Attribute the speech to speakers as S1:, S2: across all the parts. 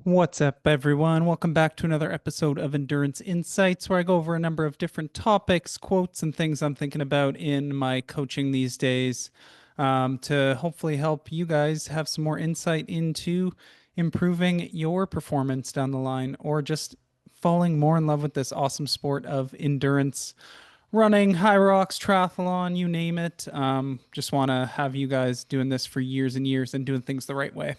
S1: What's up, everyone? Welcome back to another episode of Endurance Insights, where I go over a number of different topics, quotes, and things I'm thinking about in my coaching these days, to hopefully help you guys have some more insight into improving your performance down the line or just falling more in love with this awesome sport of endurance running, high rocks, triathlon, you name it. Just want to have you guys doing this for years and years and doing things the right way.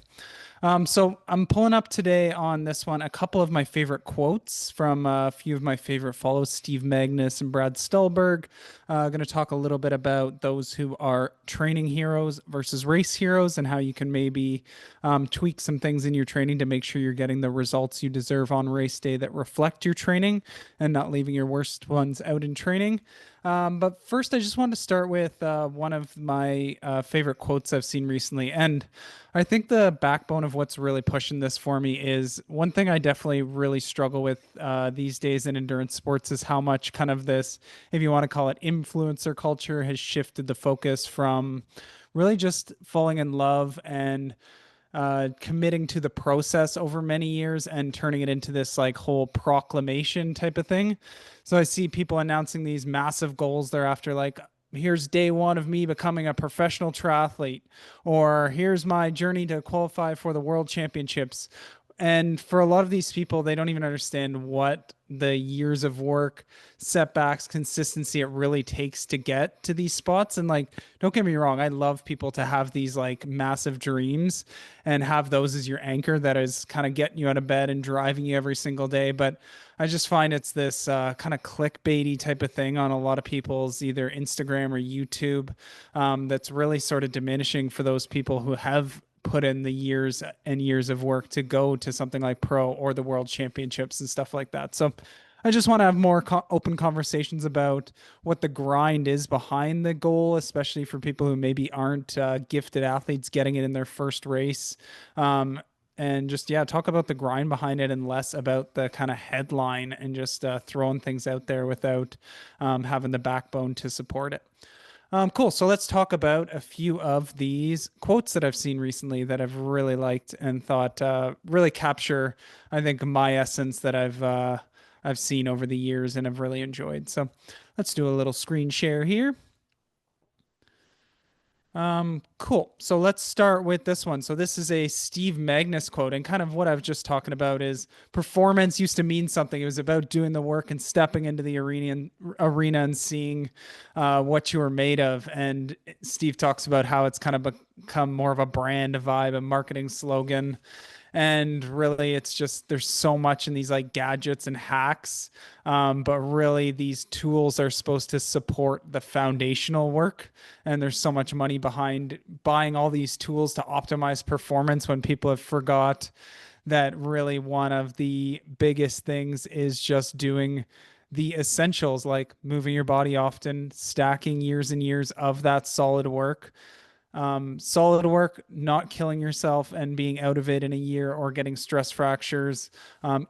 S1: So I'm pulling up today on this one a couple of my favorite quotes from a few of my favorite follows, Steve Magnus and Brad Stulberg. Going to talk a little bit about those who are training heroes versus race heroes and how you can maybe tweak some things in your training to make sure you're getting the results you deserve on race day that reflect your training and not leaving your worst ones out in training. But first, I just wanted to start with one of my favorite quotes I've seen recently. And I think the backbone of what's really pushing this for me is one thing I definitely really struggle with these days in endurance sports is how much kind of this, if you want to call it influencer culture, has shifted the focus from really just falling in love and committing to the process over many years and turning it into this like whole proclamation type of thing. So I see people announcing these massive goals. They're after like, here's day one of me becoming a professional triathlete, or here's my journey to qualify for the world championships. And for a lot of these people, they don't even understand what the years of work, setbacks, consistency it really takes to get to these spots. And like, don't get me wrong, I love people to have these like massive dreams and have those as your anchor that is kind of getting you out of bed and driving you every single day. But I just find it's this kind of clickbaity type of thing on a lot of people's either Instagram or YouTube, that's really sort of diminishing for those people who have put in the years and years of work to go to something like pro or the world championships and stuff like that. So I just want to have more open conversations about what the grind is behind the goal, especially for people who maybe aren't gifted athletes getting it in their first race. And just, yeah, talk about the grind behind it and less about the kind of headline and just throwing things out there without having the backbone to support it. Cool. So let's talk about a few of these quotes that I've seen recently that I've really liked and thought really capture, I think, my essence that I've seen over the years and have really enjoyed. So let's do a little screen share here. Cool. So let's start with this one. So this is a Steve Magnus quote, and kind of what I've just talking about is performance used to mean something. It was about doing the work and stepping into the arena and seeing what you were made of. And Steve talks about how it's kind of become more of a brand, a vibe, a marketing slogan. And really, it's just there's so much in these like gadgets and hacks, but really these tools are supposed to support the foundational work. And there's so much money behind buying all these tools to optimize performance when people have forgot that really one of the biggest things is just doing the essentials like moving your body often, stacking years and years of that solid work, not killing yourself and being out of it in a year or getting stress fractures,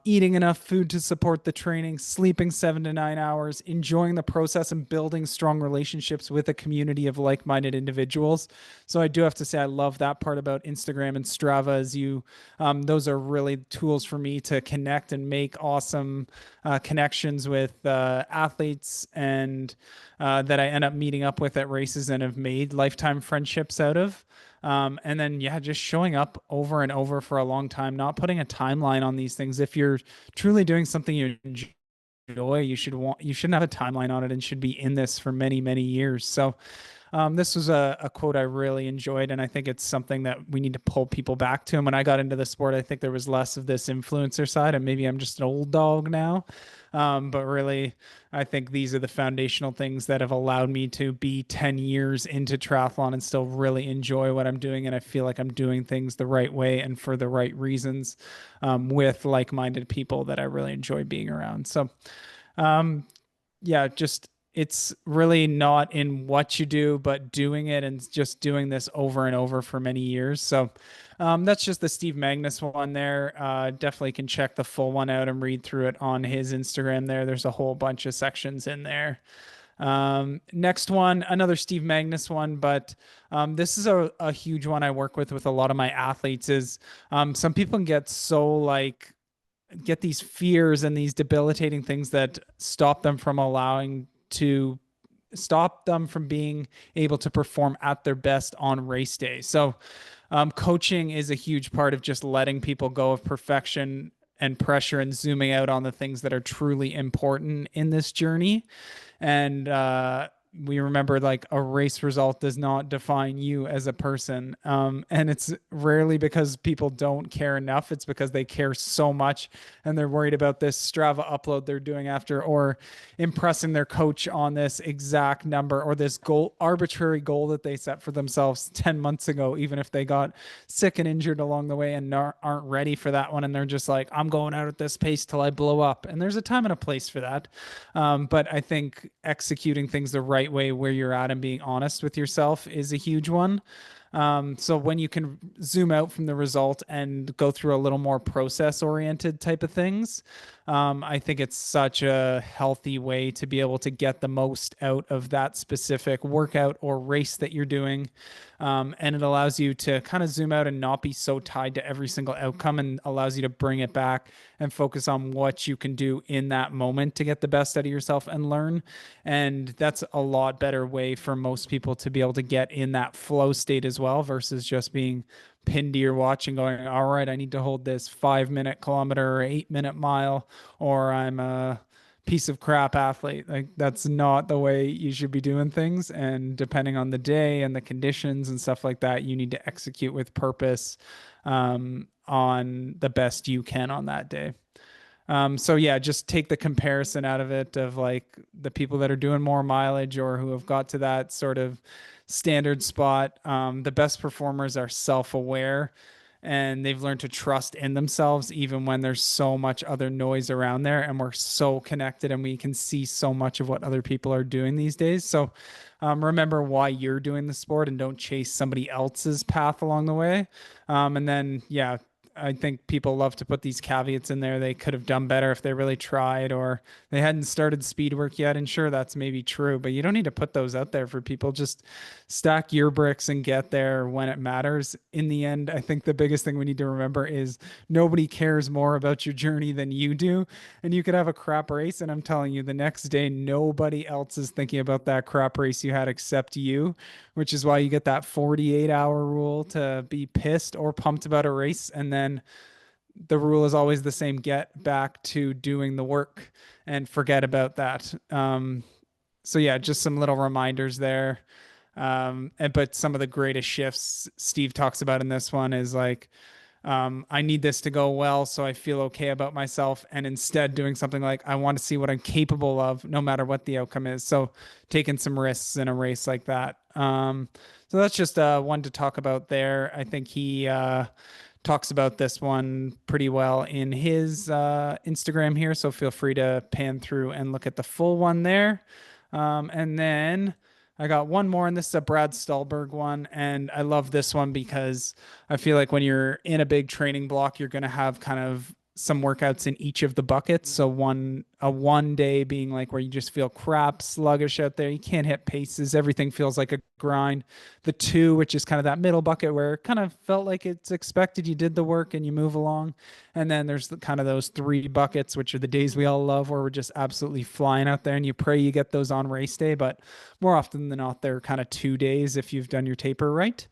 S1: eating enough food to support the training, sleeping 7 to 9 hours, enjoying the process and building strong relationships with a community of like-minded individuals. So I do have to say I love that part about Instagram and Strava as those are really tools for me to connect and make awesome connections with athletes and that I end up meeting up with at races and have made lifetime friendships out of. And then, yeah, just showing up over and over for a long time, not putting a timeline on these things. If you're truly doing something you enjoy, you shouldn't have a timeline on it and should be in this for many, many years. So this was a quote I really enjoyed, and I think it's something that we need to pull people back to. And when I got into the sport, I think there was less of this influencer side, and maybe I'm just an old dog now. But really, I think these are the foundational things that have allowed me to be 10 years into triathlon and still really enjoy what I'm doing. And I feel like I'm doing things the right way and for the right reasons with like minded people that I really enjoy being around. So, um, yeah, just it's really not in what you do, but doing it and just doing this over and over for many years. So that's just the Steve Magnus one there. Definitely can check the full one out and read through it on his Instagram there. There's a whole bunch of sections in there. Next one, another Steve Magnus one, but this is a huge one I work with a lot of my athletes is some people can get so like get these fears and these debilitating things that stop them from being able to perform at their best on race day. So, coaching is a huge part of just letting people go of perfection and pressure and zooming out on the things that are truly important in this journey. And we remember like a race result does not define you as a person. And it's rarely because people don't care enough. It's because they care so much and they're worried about this Strava upload they're doing after, or impressing their coach on this exact number or this goal, arbitrary goal that they set for themselves 10 months ago, even if they got sick and injured along the way and aren't ready for that one. And they're just like, I'm going out at this pace till I blow up. And there's a time and a place for that. But I think executing things the right way where you're at and being honest with yourself is a huge one. So when you can zoom out from the result and go through a little more process oriented type of things, I think it's such a healthy way to be able to get the most out of that specific workout or race that you're doing. And it allows you to kind of zoom out and not be so tied to every single outcome, and allows you to bring it back and focus on what you can do in that moment to get the best out of yourself and learn. And that's a lot better way for most people to be able to get in that flow state as well, versus just being pinned to your watch and going, all right, I need to hold this 5 minute kilometer or 8 minute mile, or I'm a piece of crap athlete. Like that's not the way you should be doing things. And depending on the day and the conditions and stuff like that, you need to execute with purpose on the best you can on that day. So yeah, just take the comparison out of it of like the people that are doing more mileage or who have got to that sort of standard spot. The best performers are self-aware and they've learned to trust in themselves even when there's so much other noise around there and we're so connected and we can see so much of what other people are doing these days. So remember why you're doing the sport and don't chase somebody else's path along the way. And then, yeah, I think people love to put these caveats in there. They could have done better if they really tried, or they hadn't started speed work yet. And sure, that's maybe true, but you don't need to put those out there for people. Just stack your bricks and get there when it matters. In the end, I think the biggest thing we need to remember is nobody cares more about your journey than you do. And you could have a crap race, and I'm telling you, the next day, nobody else is thinking about that crap race you had except you, which is why you get that 48-hour rule to be pissed or pumped about a race. And then the rule is always the same: get back to doing the work and forget about that. So yeah, just some little reminders there. But some of the greatest shifts Steve talks about in this one is like, I need this to go well so I feel okay about myself, and instead doing something like, I want to see what I'm capable of no matter what the outcome is. So taking some risks in a race like that. So that's just one to talk about there. I think he talks about this one pretty well in his Instagram here. So feel free to pan through and look at the full one there. And then I got one more, and this is a Brad Stulberg one. And I love this one because I feel like when you're in a big training block, you're going to have kind of some workouts in each of the buckets. So a 1 day being like where you just feel crap, sluggish out there. You can't hit paces. Everything feels like a grind. The 2, which is kind of that middle bucket where it kind of felt like it's expected. You did the work and you move along. And then there's kind of those 3 buckets, which are the days we all love where we're just absolutely flying out there, and you pray you get those on race day. But more often than not, they're kind of 2 days if you've done your taper right.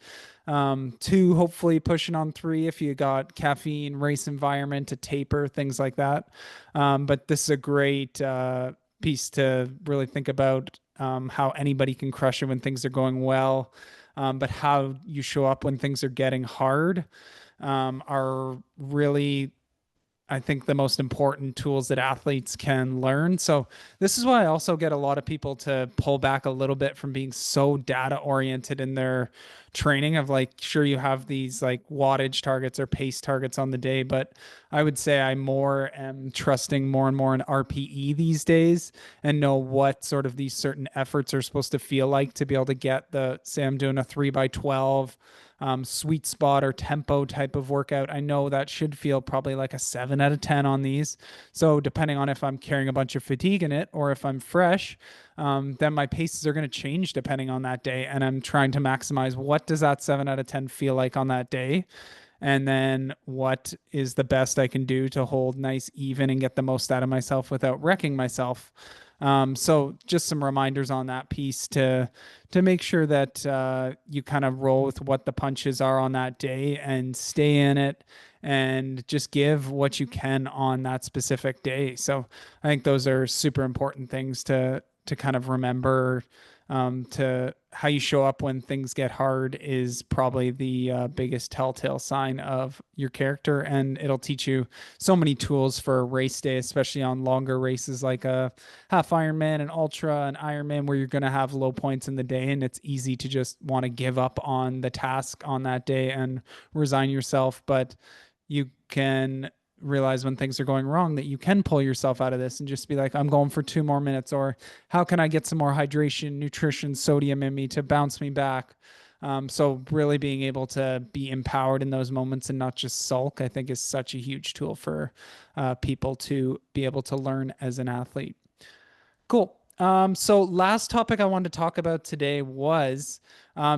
S1: 2, hopefully pushing on 3 if you got caffeine, race environment, a taper, things like that. But this is a great piece to really think about how anybody can crush it when things are going well, but how you show up when things are getting hard are really, I think, the most important tools that athletes can learn. So this is why I also get a lot of people to pull back a little bit from being so data oriented in their training of like, sure, you have these like wattage targets or pace targets on the day, but I would say I more am trusting more and more in RPE these days and know what sort of these certain efforts are supposed to feel like to be able to get the, say I'm doing a 3 by 12 sweet spot or tempo type of workout, I know that should feel probably like a 7 out of 10 on these. So depending on if I'm carrying a bunch of fatigue in it or if I'm fresh, then my paces are going to change depending on that day. And I'm trying to maximize what does that 7 out of 10 feel like on that day, and then what is the best I can do to hold nice even and get the most out of myself without wrecking myself. So just some reminders on that piece to make sure that you kind of roll with what the punches are on that day and stay in it and just give what you can on that specific day. So I think those are super important things to kind of remember. To how you show up when things get hard is probably the biggest telltale sign of your character, and it'll teach you so many tools for a race day, especially on longer races like a half Ironman, an ultra, an Ironman, where you're going to have low points in the day, and it's easy to just want to give up on the task on that day and resign yourself. But you can realize when things are going wrong that you can pull yourself out of this and just be like, I'm going for 2 more minutes, or how can I get some more hydration, nutrition, sodium in me to bounce me back? So really being able to be empowered in those moments and not just sulk, I think is such a huge tool for people to be able to learn as an athlete. Cool. So last topic I wanted to talk about today was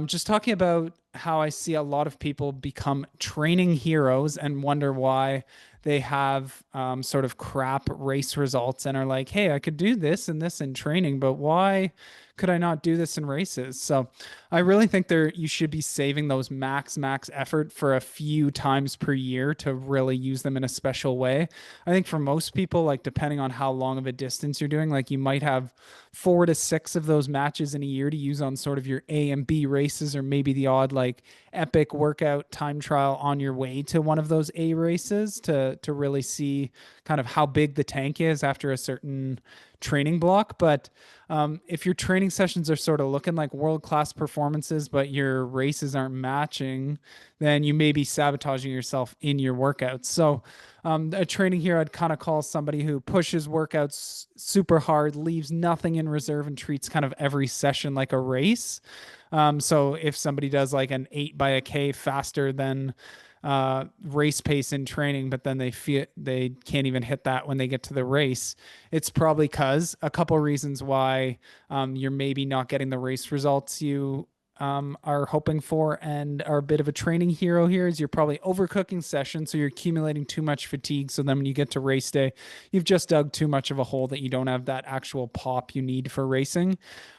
S1: just talking about how I see a lot of people become training heroes and wonder why they have sort of crap race results and are like, hey, I could do this and this in training, but why could I not do this in races? So I really think you should be saving those max effort for a few times per year to really use them in a special way. I think for most people, like depending on how long of a distance you're doing, like you might have 4 to 6 of those matches in a year to use on sort of your A and B races, or maybe the odd like epic workout time trial on your way to one of those A races to really see kind of how big the tank is after a certain training block. But if your training sessions are sort of looking like world-class performances, but your races aren't matching, then you may be sabotaging yourself in your workouts. So a training here I'd kind of call somebody who pushes workouts super hard, leaves nothing in reserve, and treats kind of every session like a race. So if somebody does like an 8 by a K faster than race pace in training, but then they feel they can't even hit that when they get to the race, it's probably because a couple reasons why you're maybe not getting the race results you are hoping for and are a bit of a training hero here is you're probably overcooking sessions. So you're accumulating too much fatigue. So then when you get to race day, you've just dug too much of a hole that you don't have that actual pop you need for racing.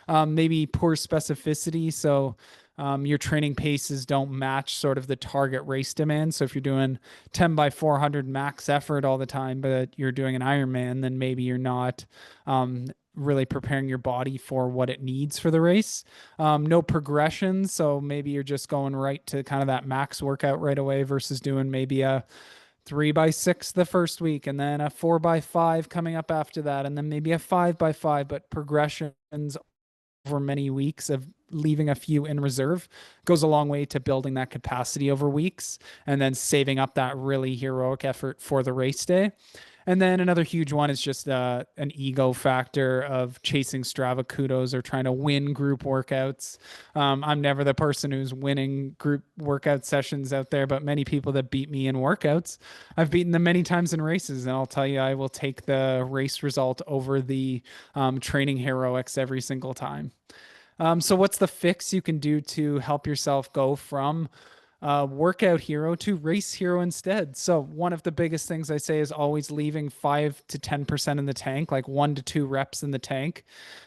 S1: Maybe poor specificity. So your training paces don't match sort of the target race demand. So if you're doing 10 by 400 max effort all the time, but you're doing an Ironman, then maybe you're not really preparing your body for what it needs for the race. No progression. So maybe you're just going right to kind of that max workout right away versus doing maybe a 3 by 6 the first week and then a 4 by 5 coming up after that. And then maybe a 5 by 5, but progressions over many weeks of leaving a few in reserve goes a long way to building that capacity over weeks and then saving up that really heroic effort for the race day. And then another huge one is just an ego factor of chasing Strava kudos or trying to win group workouts. I'm never the person who's winning group workout sessions out there, but many people that beat me in workouts, I've beaten them many times in races. And I'll tell you, I will take the race result over the training heroics every single time. So what's the fix you can do to help yourself go from workout hero to race hero instead? So one of the biggest things I say is always leaving 5 to 10% in the tank, like 1 to 2 reps in the tank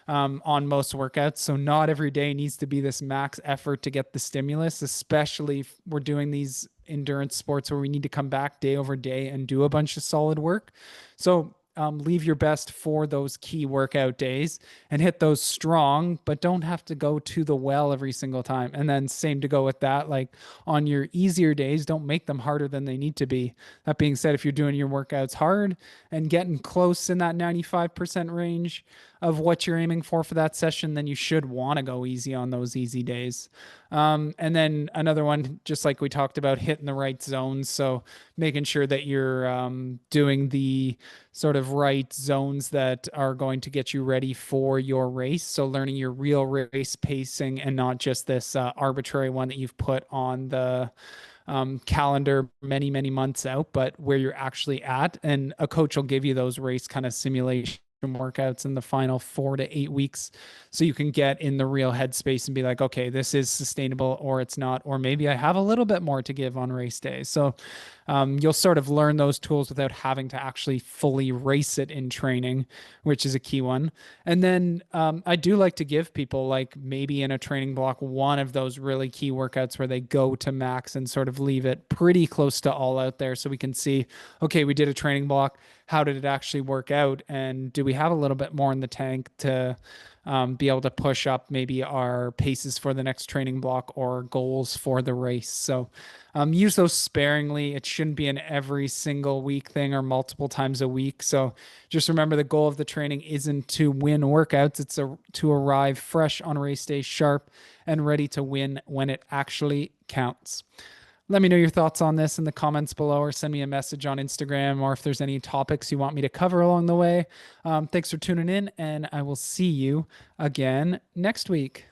S1: on most workouts. So not every day needs to be this max effort to get the stimulus, especially if we're doing these endurance sports where we need to come back day over day and do a bunch of solid work. So leave your best for those key workout days and hit those strong, but don't have to go to the well every single time. And then same to go with that, like on your easier days, don't make them harder than they need to be. That being said, if you're doing your workouts hard and getting close in that 95% range, of what you're aiming for that session, then you should want to go easy on those easy days. And then another one, just like we talked about, hitting the right zones. So making sure that you're doing the sort of right zones that are going to get you ready for your race. So learning your real race pacing and not just this arbitrary one that you've put on the calendar many, many months out, but where you're actually at. And a coach will give you those race kind of simulation workouts in the final 4 to 8 weeks so you can get in the real headspace and be like, okay, this is sustainable or it's not, or maybe I have a little bit more to give on race day. So you'll sort of learn those tools without having to actually fully race it in training, which is a key one. And then I do like to give people, like, maybe in a training block, one of those really key workouts where they go to max and sort of leave it pretty close to all out there so we can see, okay, we did a training block. How did it actually work out? And do we have a little bit more in the tank to be able to push up maybe our paces for the next training block or goals for the race? So use those sparingly. It shouldn't be an every single week thing or multiple times a week. So just remember, the goal of the training isn't to win workouts. It's to arrive fresh on race day, sharp and ready to win when it actually counts. Let me know your thoughts on this in the comments below, or send me a message on Instagram, or if there's any topics you want me to cover along the way. Thanks for tuning in, and I will see you again next week.